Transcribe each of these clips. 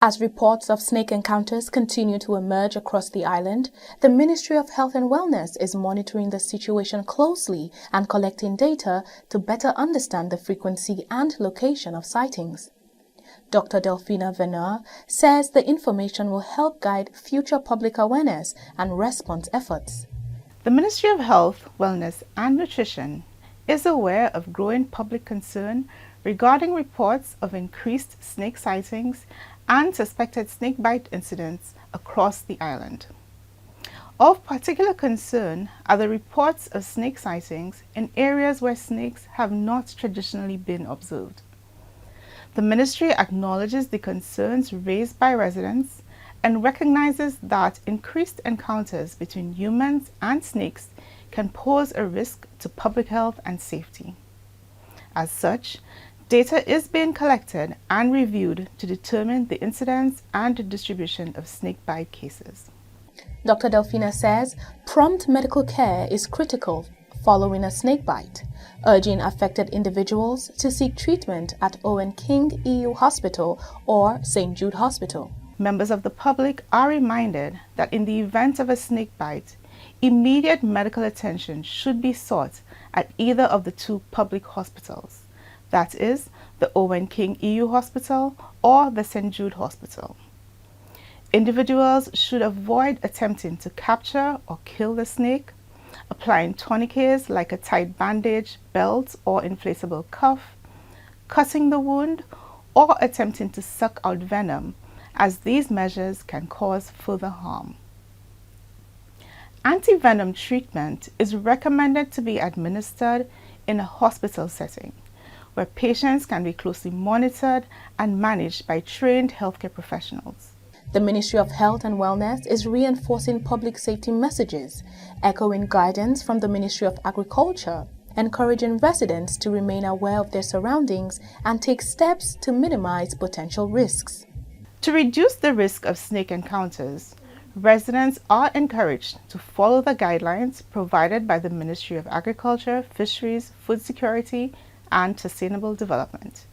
As reports of snake encounters continue to emerge across the island, the Ministry of Health and Wellness is monitoring the situation closely and collecting data to better understand the frequency and location of sightings. Dr. Delphina Veneur says the information will help guide future public awareness and response efforts. The Ministry of Health, Wellness and Nutrition is aware of growing public concern regarding reports of increased snake sightings and suspected snake bite incidents across the island. Of particular concern are the reports of snake sightings in areas where snakes have not traditionally been observed. The ministry acknowledges the concerns raised by residents and recognizes that increased encounters between humans and snakes can pose a risk to public health and safety. As such, data is being collected and reviewed to determine the incidence and distribution of snakebite cases. Dr. Delphina says prompt medical care is critical following a snakebite, urging affected individuals to seek treatment at Owen King EU Hospital or St. Jude Hospital. Members of the public are reminded that in the event of a snakebite, immediate medical attention should be sought at either of the two public hospitals, that is, the Owen King EU Hospital or the St. Jude Hospital. Individuals should avoid attempting to capture or kill the snake, applying tourniquets like a tight bandage, belt, or inflatable cuff, cutting the wound, or attempting to suck out venom, as these measures can cause further harm. Anti-venom treatment is recommended to be administered in a hospital setting, where patients can be closely monitored and managed by trained healthcare professionals. The Ministry of Health and Wellness is reinforcing public safety messages, echoing guidance from the Ministry of Agriculture, encouraging residents to remain aware of their surroundings and take steps to minimize potential risks. To reduce the risk of snake encounters, residents are encouraged to follow the guidelines provided by the Ministry of Agriculture, Fisheries, Food Security, and Sustainable Development,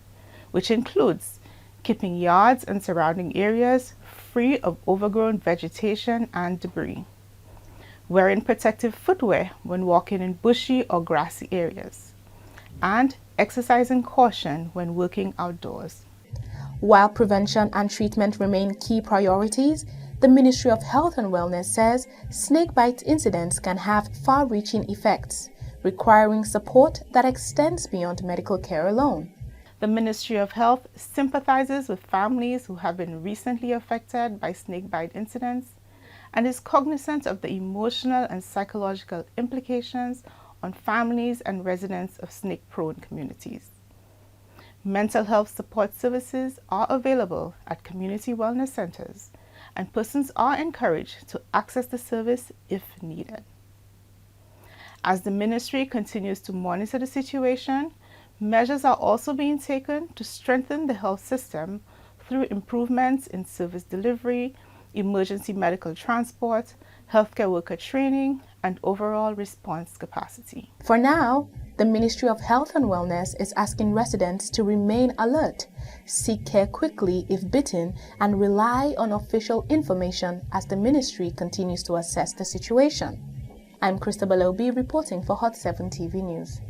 which includes keeping yards and surrounding areas free of overgrown vegetation and debris, wearing protective footwear when walking in bushy or grassy areas, and exercising caution when working outdoors. While prevention and treatment remain key priorities, the Ministry of Health and Wellness says snakebite incidents can have far-reaching effects, requiring support that extends beyond medical care alone. The Ministry of Health sympathizes with families who have been recently affected by snakebite incidents and is cognizant of the emotional and psychological implications on families and residents of snake-prone communities. Mental health support services are available at community wellness centers, and persons are encouraged to access the service if needed. As the ministry continues to monitor the situation, measures are also being taken to strengthen the health system through improvements in service delivery, emergency medical transport, healthcare worker training, and overall response capacity. For now, the Ministry of Health and Wellness is asking residents to remain alert, seek care quickly if bitten, and rely on official information as the ministry continues to assess the situation. I'm Christabel Obi reporting for Hot 7 TV News.